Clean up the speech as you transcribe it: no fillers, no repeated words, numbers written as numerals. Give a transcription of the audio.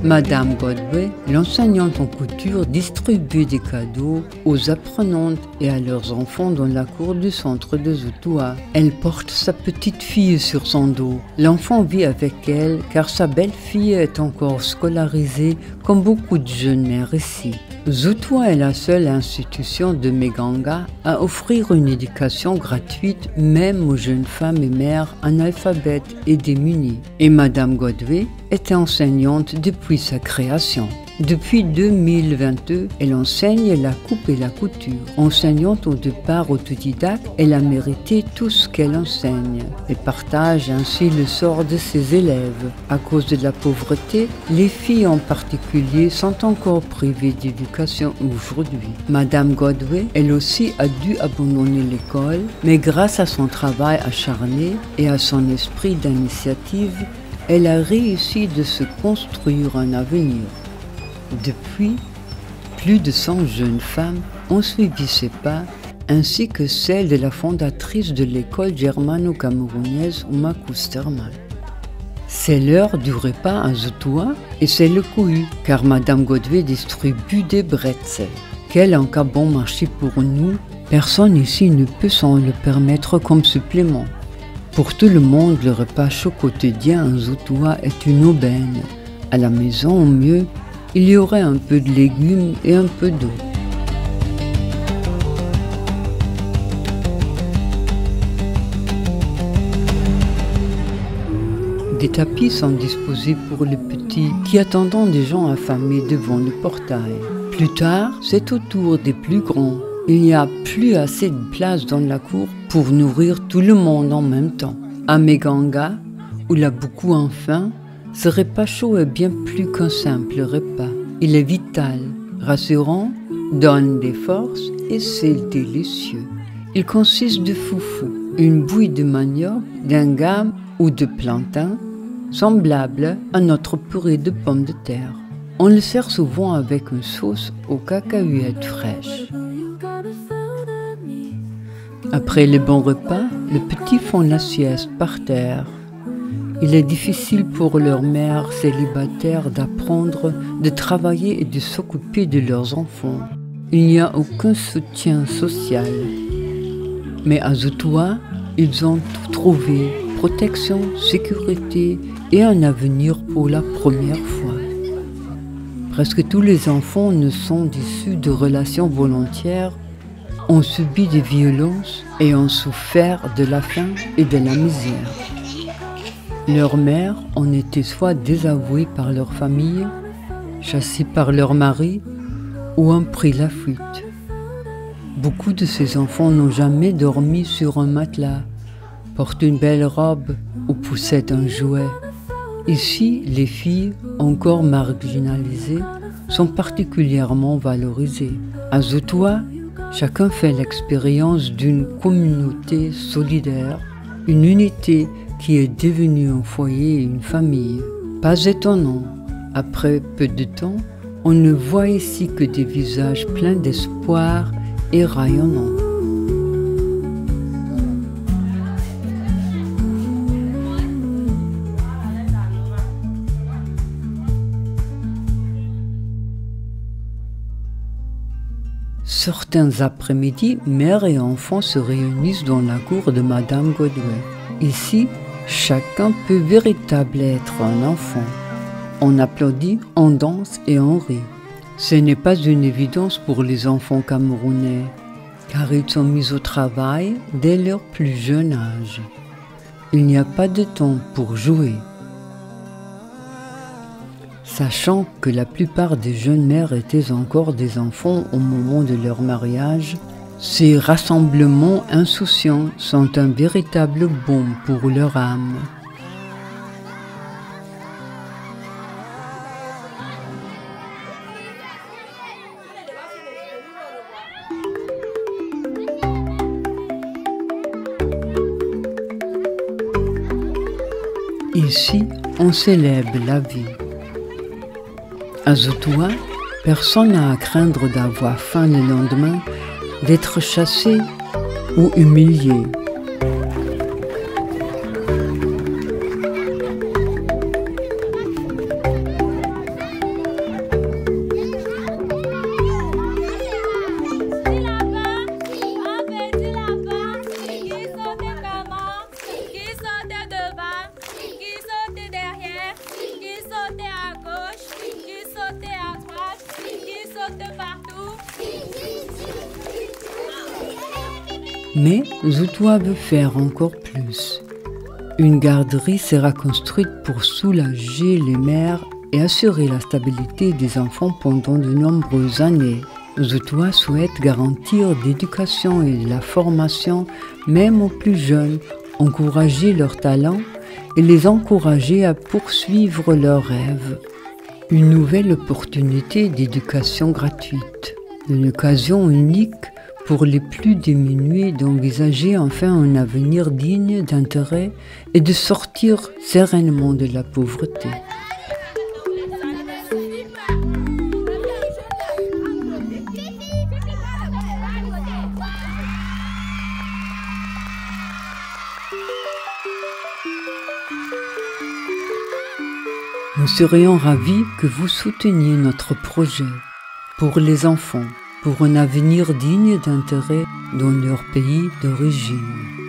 Madame Godway, l'enseignante en couture, distribue des cadeaux aux apprenantes et à leurs enfants dans la cour du centre de Zoutoua. Elle porte sa petite fille sur son dos. L'enfant vit avec elle car sa belle-fille est encore scolarisée comme beaucoup de jeunes mères ici. Zoutoua est la seule institution de Meganga à offrir une éducation gratuite même aux jeunes femmes et mères analphabètes et démunies. Et Madame Godway est enseignante depuis sa création. Depuis 2022, elle enseigne la coupe et la couture. Enseignante au départ autodidacte, elle a mérité tout ce qu'elle enseigne. Elle partage ainsi le sort de ses élèves. À cause de la pauvreté, les filles en particulier sont encore privées d'éducation aujourd'hui. Madame Godway, elle aussi, a dû abandonner l'école, mais grâce à son travail acharné et à son esprit d'initiative, elle a réussi de se construire un avenir. Depuis, plus de 100 jeunes femmes ont suivi ses pas, ainsi que celle de la fondatrice de l'école germano-camerounaise Ouma Kusterman. C'est l'heure du repas à Zoutoua et c'est le couru, car Madame Godway distribue des bretzels. Quel un cas bon marché pour nous, personne ici ne peut s'en le permettre comme supplément. Pour tout le monde, le repas chaud quotidien à Zoutoua est une aubaine. À la maison, au mieux, il y aurait un peu de légumes et un peu d'eau. Des tapis sont disposés pour les petits qui attendent des gens affamés devant le portail. Plus tard, c'est au tour des plus grands. Il n'y a plus assez de place dans la cour pour nourrir tout le monde en même temps. À Meganga, où il a beaucoup faim, ce repas chaud est bien plus qu'un simple repas. Il est vital, rassurant, donne des forces et c'est délicieux. Il consiste de foufou, une bouillie de manioc, d'ingame ou de plantain, semblable à notre purée de pommes de terre. On le sert souvent avec une sauce aux cacahuètes fraîches. Après le bon repas, les petits font la sieste par terre. Il est difficile pour leurs mères célibataires d'apprendre, de travailler et de s'occuper de leurs enfants. Il n'y a aucun soutien social. Mais à Zoutoua, ils ont tout trouvé, protection, sécurité et un avenir pour la première fois. Presque tous les enfants ne sont issus de relations volontaires, ont subi des violences et ont souffert de la faim et de la misère. Leurs mères ont été soit désavouées par leur famille, chassées par leur mari ou ont pris la fuite. Beaucoup de ces enfants n'ont jamais dormi sur un matelas, portent une belle robe ou possèdent un jouet. Ici, les filles, encore marginalisées, sont particulièrement valorisées. À Zoutoua, chacun fait l'expérience d'une communauté solidaire, une unité qui est devenue un foyer et une famille. Pas étonnant, après peu de temps, on ne voit ici que des visages pleins d'espoir et rayonnants. Certains après-midi, mères et enfants se réunissent dans la cour de Madame Godway. Ici, chacun peut véritablement être un enfant. On applaudit, on danse et on rit. Ce n'est pas une évidence pour les enfants camerounais, car ils sont mis au travail dès leur plus jeune âge. Il n'y a pas de temps pour jouer. Sachant que la plupart des jeunes mères étaient encore des enfants au moment de leur mariage, ces rassemblements insouciants sont un véritable baume pour leur âme. Ici, on célèbre la vie. À Zoutoua, personne n'a à craindre d'avoir faim le lendemain, d'être chassé ou humilié. Mais Zoutoua veut faire encore plus. Une garderie sera construite pour soulager les mères et assurer la stabilité des enfants pendant de nombreuses années. Zoutoua souhaite garantir l'éducation et la formation même aux plus jeunes, encourager leurs talents et les encourager à poursuivre leurs rêves. Une nouvelle opportunité d'éducation gratuite. Une occasion unique pour les plus démunis d'envisager enfin un avenir digne d'intérêt et de sortir sereinement de la pauvreté. Nous serions ravis que vous souteniez notre projet pour les enfants, pour un avenir digne d'intérêt dans leur pays d'origine.